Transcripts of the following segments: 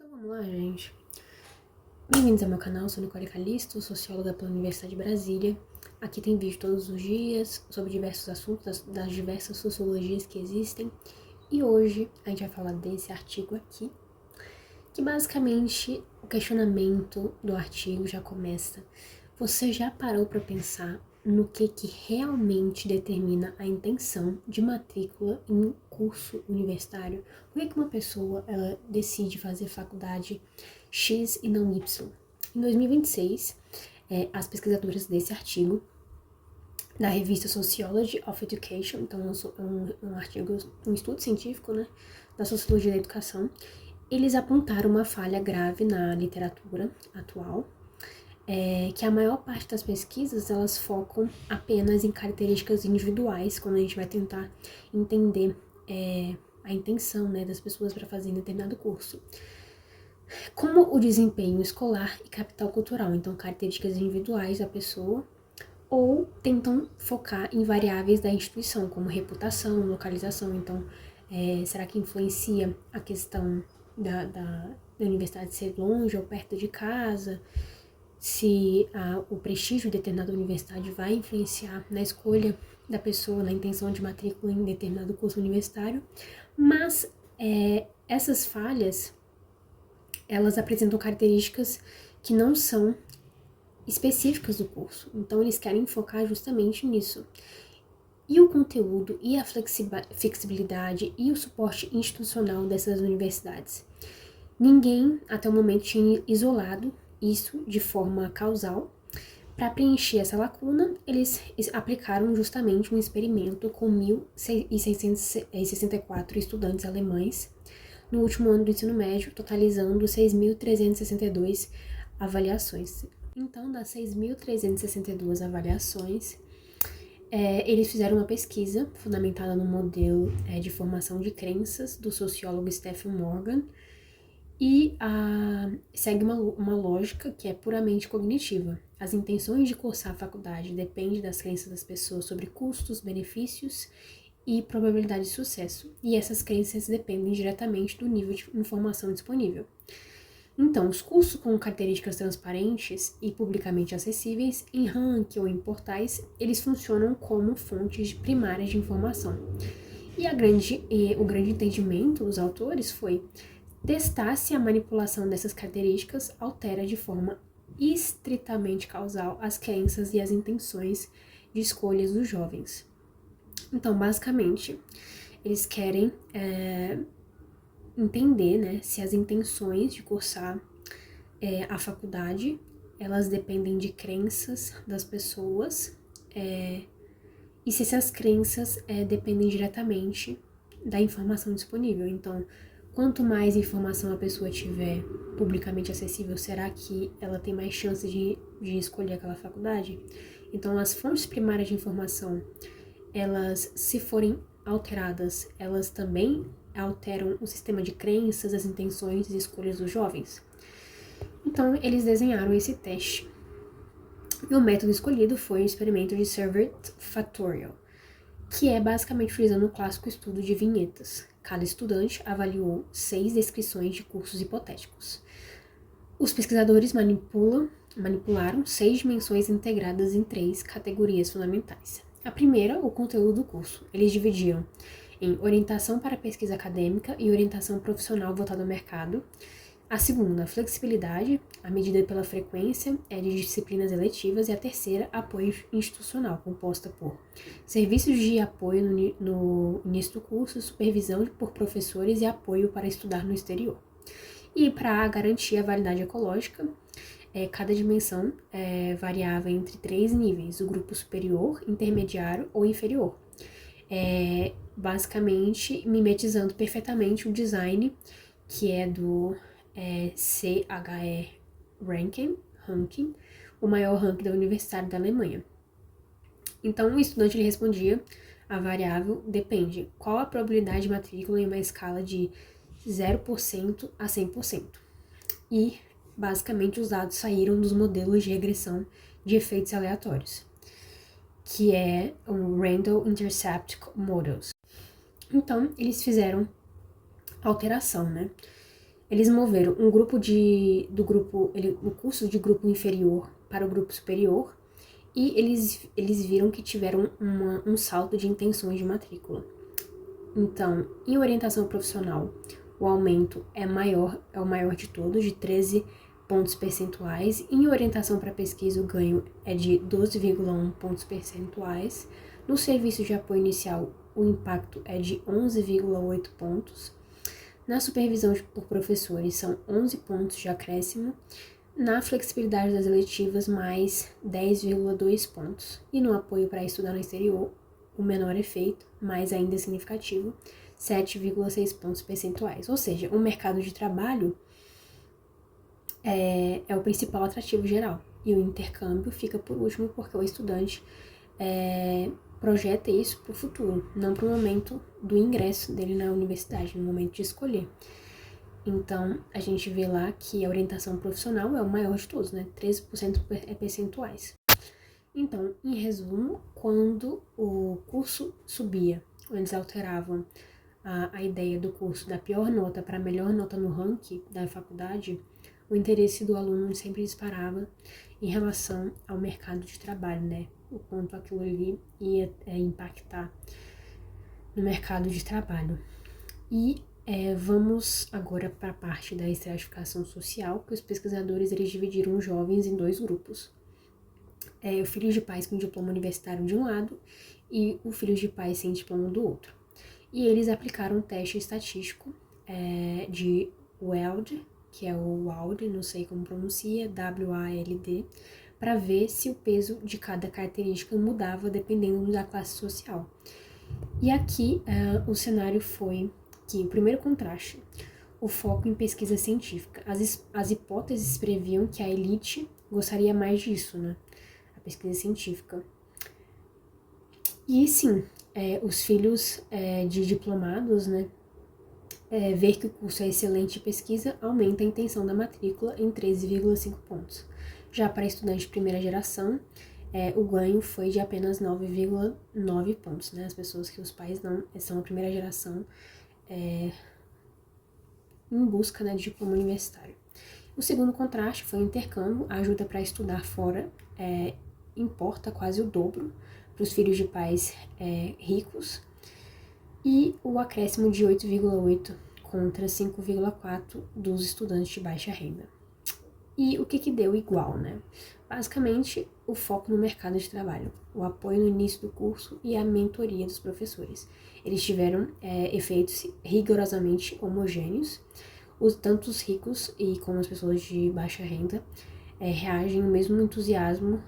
Então vamos lá, gente. Bem-vindos ao meu canal, sou Nicole Calisto, socióloga pela Universidade de Brasília. Aqui tem vídeo todos os dias sobre diversos assuntos, das diversas sociologias que existem. E hoje a gente vai falar desse artigo aqui, que basicamente o questionamento do artigo já começa. Você já parou para pensar no que realmente determina a intenção de matrícula em um curso universitário? Por que uma pessoa ela decide fazer faculdade X e não Y? Em 2026, as pesquisadoras desse artigo, da revista Sociology of Education, então um artigo, um estudo científico, né, da sociologia da educação, eles apontaram uma falha grave na literatura atual, que a maior parte das pesquisas, elas focam apenas em características individuais, quando a gente vai tentar entender a intenção, né, das pessoas para fazer determinado curso. Como o desempenho escolar e capital cultural, então características individuais da pessoa, ou tentam focar em variáveis da instituição, como reputação, localização. Então, será que influencia a questão da universidade ser longe ou perto de casa? Se o prestígio de determinada universidade vai influenciar na escolha da pessoa, na intenção de matrícula em determinado curso universitário. Mas essas falhas, elas apresentam características que não são específicas do curso. Então, eles querem focar justamente nisso. E o conteúdo, e a flexibilidade, e o suporte institucional dessas universidades. Ninguém, até o momento, tinha isolado isso de forma causal. Para preencher essa lacuna, eles aplicaram justamente um experimento com 1.664 estudantes alemães no último ano do ensino médio, totalizando 6.362 avaliações. Então, das 6.362 avaliações, eles fizeram uma pesquisa fundamentada no modelo de formação de crenças do sociólogo Stephen Morgan, e segue uma lógica que é puramente cognitiva. As intenções de cursar a faculdade dependem das crenças das pessoas sobre custos, benefícios e probabilidade de sucesso. E essas crenças dependem diretamente do nível de informação disponível. Então, os cursos com características transparentes e publicamente acessíveis, em ranking ou em portais, eles funcionam como fontes primárias de informação. E o grande entendimento dos autores foi testar se a manipulação dessas características altera de forma estritamente causal as crenças e as intenções de escolhas dos jovens. Então, basicamente, eles querem entender, né, se as intenções de cursar a faculdade, elas dependem de crenças das pessoas, e se essas crenças dependem diretamente da informação disponível. Então, quanto mais informação a pessoa tiver publicamente acessível, será que ela tem mais chances de escolher aquela faculdade? Então, as fontes primárias de informação, elas, se forem alteradas, elas também alteram o sistema de crenças, as intenções e escolhas dos jovens. Então, eles desenharam esse teste. E o método escolhido foi o experimento de Servet Factorial, que é basicamente utilizando o clássico estudo de vinhetas. Cada estudante avaliou 6 descrições de cursos hipotéticos. Os pesquisadores manipularam 6 dimensões integradas em 3 categorias fundamentais. A primeira, o conteúdo do curso. Eles dividiam em orientação para pesquisa acadêmica e orientação profissional voltada ao mercado. A segunda, flexibilidade, a medida pela frequência de disciplinas eletivas. E a terceira, apoio institucional, composta por serviços de apoio no início do curso, supervisão por professores e apoio para estudar no exterior. E para garantir a validade ecológica, cada dimensão variava entre 3 níveis, o grupo superior, intermediário ou inferior. Basicamente, mimetizando perfeitamente o design que é do CHE Ranking, o maior ranking da Universidade da Alemanha. Então, o estudante ele respondia a variável depende, qual a probabilidade de matrícula em uma escala de 0% a 100%. E, basicamente, os dados saíram dos modelos de regressão de efeitos aleatórios, que é o Random Intercept Models. Então, eles fizeram alteração, né? Eles moveram um grupo o curso de grupo inferior para o grupo superior e eles viram que tiveram um salto de intenções de matrícula. Então, em orientação profissional, o aumento é o maior de todos, de 13 pontos percentuais. Em orientação para pesquisa, o ganho é de 12,1 pontos percentuais. No serviço de apoio inicial, o impacto é de 11,8 pontos. Na supervisão por professores, são 11 pontos de acréscimo. Na flexibilidade das eletivas, mais 10,2 pontos. E no apoio para estudar no exterior, o menor efeito, mas ainda significativo, 7,6 pontos percentuais. Ou seja, o mercado de trabalho é o principal atrativo geral. E o intercâmbio fica por último porque o estudante projeta isso para o futuro, não para o momento do ingresso dele na universidade, no momento de escolher. Então, a gente vê lá que a orientação profissional é o maior de todos, né? 13% percentuais. Então, em resumo, quando o curso subia, eles alteravam a ideia do curso da pior nota para a melhor nota no ranking da faculdade, o interesse do aluno sempre disparava em relação ao mercado de trabalho, né? O quanto aquilo ali ia impactar no mercado de trabalho. E vamos agora para a parte da estratificação social, que os pesquisadores eles dividiram os jovens em dois grupos. O filho de pais com diploma universitário de um lado e o filho de pais sem diploma do outro. E eles aplicaram um teste estatístico de WALD, que é o WALD, não sei como pronuncia, WALD, para ver se o peso de cada característica mudava dependendo da classe social. E aqui o cenário foi que o primeiro contraste, o foco em pesquisa científica. As hipóteses previam que a elite gostaria mais disso, né? A pesquisa científica. E sim, os filhos de diplomados, né? Ver que o curso é excelente em pesquisa aumenta a intenção da matrícula em 13,5 pontos. Já para estudante de primeira geração, o ganho foi de apenas 9,9 pontos, né? As pessoas que os pais não são a primeira geração em busca, né, de diploma universitário. O segundo contraste foi o intercâmbio, a ajuda para estudar fora importa quase o dobro para os filhos de pais ricos, e o acréscimo de 8,8 contra 5,4 dos estudantes de baixa renda. E o que deu igual, né? Basicamente, o foco no mercado de trabalho, o apoio no início do curso e a mentoria dos professores. Eles tiveram efeitos rigorosamente homogêneos. Tanto os ricos e como as pessoas de baixa renda reagem no mesmo entusiasmo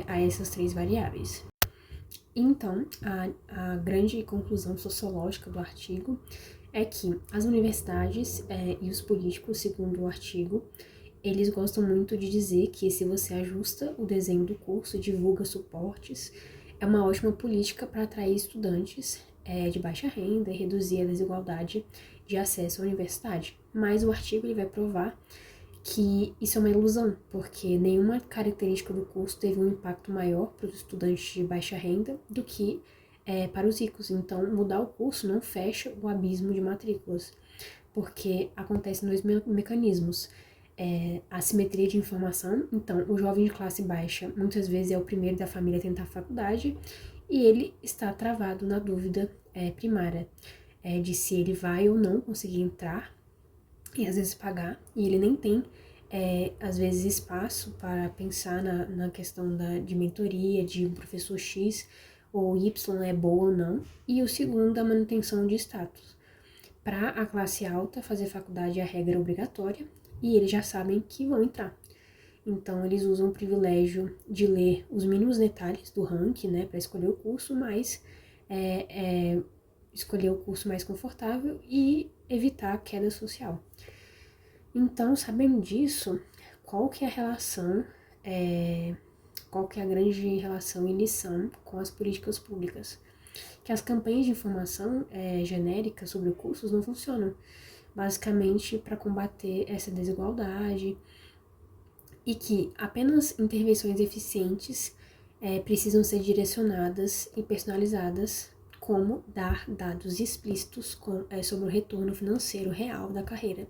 a essas três variáveis. Então, a grande conclusão sociológica do artigo é que as universidades e os políticos, segundo o artigo, eles gostam muito de dizer que se você ajusta o desenho do curso, divulga suportes, é uma ótima política para atrair estudantes de baixa renda e reduzir a desigualdade de acesso à universidade. Mas o artigo ele vai provar que isso é uma ilusão, porque nenhuma característica do curso teve um impacto maior para os estudantes de baixa renda do que para os ricos. Então, mudar o curso não fecha o abismo de matrículas, porque acontecem dois mecanismos. A simetria de informação, então o jovem de classe baixa muitas vezes é o primeiro da família a tentar a faculdade e ele está travado na dúvida primária de se ele vai ou não conseguir entrar e às vezes pagar, e ele nem tem às vezes espaço para pensar na questão de mentoria, de um professor X ou Y é boa ou não, e o segundo, a manutenção de status. Para a classe alta, fazer faculdade é a regra obrigatória, e eles já sabem que vão entrar. Então, eles usam o privilégio de ler os mínimos detalhes do ranking, né, para escolher o curso, mas escolher o curso mais confortável e evitar a queda social. Então, sabendo disso, qual que é a relação, qual que é a grande relação e lição com as políticas públicas? Que as campanhas de informação genéricas sobre cursos não funcionam, basicamente para combater essa desigualdade, e que apenas intervenções eficientes precisam ser direcionadas e personalizadas, como dar dados explícitos sobre o retorno financeiro real da carreira,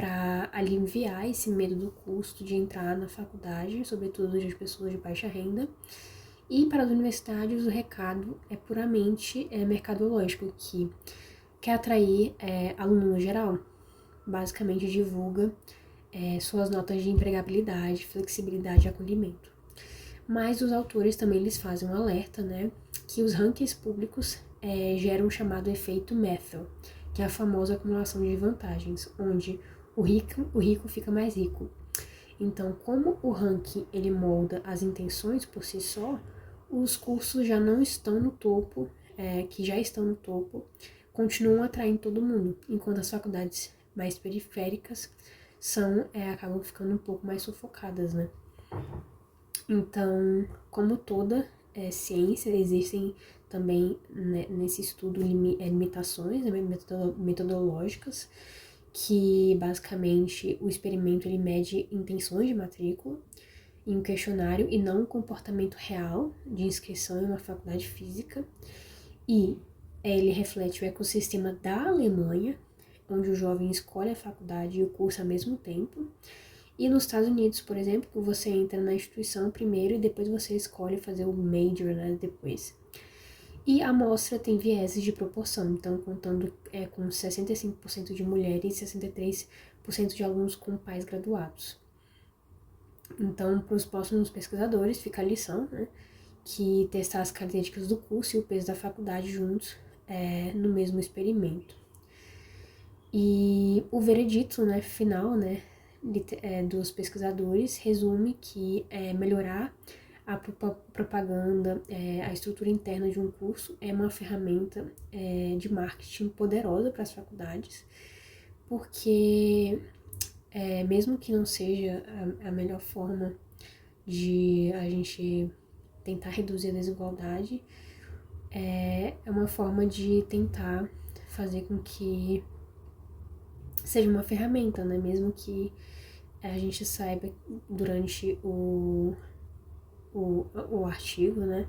para aliviar esse medo do custo de entrar na faculdade, sobretudo de pessoas de baixa renda. E para as universidades o recado é puramente mercadológico, que quer atrair aluno no geral, basicamente divulga suas notas de empregabilidade, flexibilidade e acolhimento. Mas os autores também eles fazem um alerta, né, que os rankings públicos geram o chamado efeito Matthew, que é a famosa acumulação de vantagens, onde o rico fica mais rico. Então, como o ranking ele molda as intenções por si só, os cursos já não estão no topo, que já estão no topo, continuam atraindo todo mundo, enquanto as faculdades mais periféricas acabam ficando um pouco mais sufocadas, né? Então, como toda ciência, existem também nesse estudo limitações metodológicas, que basicamente o experimento ele mede intenções de matrícula em um questionário e não um comportamento real de inscrição em uma faculdade física, e ele reflete o ecossistema da Alemanha, onde o jovem escolhe a faculdade e o curso ao mesmo tempo. E nos Estados Unidos, por exemplo, você entra na instituição primeiro e depois você escolhe fazer o major, né, depois. E a amostra tem vieses de proporção, então contando com 65% de mulheres e 63% de alunos com pais graduados. Então, para os próximos pesquisadores, fica a lição, né, que testar as características do curso e o peso da faculdade juntos no mesmo experimento. E o veredito, né, final, né, dos pesquisadores resume que melhorar a propaganda, a estrutura interna de um curso é uma ferramenta de marketing poderosa para as faculdades, porque mesmo que não seja a melhor forma de a gente tentar reduzir a desigualdade, é uma forma de tentar fazer com que seja uma ferramenta, né? Mesmo que a gente saiba durante o artigo, né,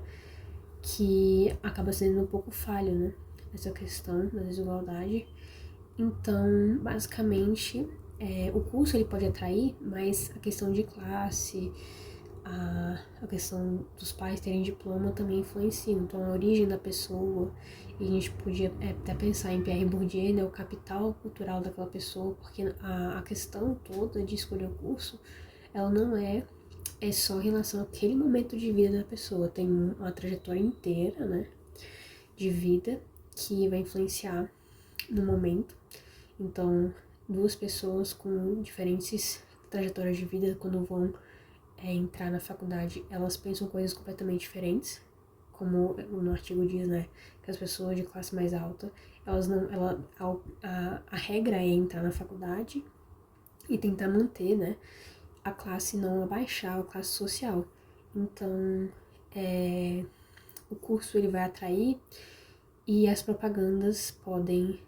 que acaba sendo um pouco falho, né, essa questão da desigualdade. Então, basicamente, o curso ele pode atrair, mas a questão de classe, a questão dos pais terem diploma também influencia. Então, a origem da pessoa, e a gente podia até pensar em Pierre Bourdieu, né, o capital cultural daquela pessoa, porque a questão toda de escolher o curso, ela não é só em relação àquele momento de vida da pessoa, tem uma trajetória inteira, né, de vida que vai influenciar no momento. Então, duas pessoas com diferentes trajetórias de vida, quando vão entrar na faculdade, elas pensam coisas completamente diferentes, como no artigo diz, né, que as pessoas de classe mais alta, a regra é entrar na faculdade e tentar manter, né, a classe não abaixar, a classe social. Então, o curso ele vai atrair e as propagandas podem,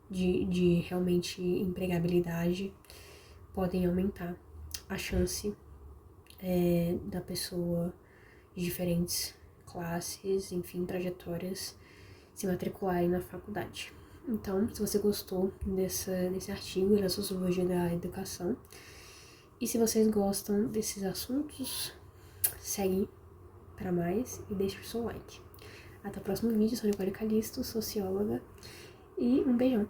de realmente empregabilidade, podem aumentar a chance da pessoa de diferentes classes, enfim, trajetórias, se matricularem na faculdade. Então, se você gostou desse artigo da Sociologia da Educação, e se vocês gostam desses assuntos, segue para mais e deixe o seu like. Até o próximo vídeo, sou Nicole Calisto, socióloga, e um beijão!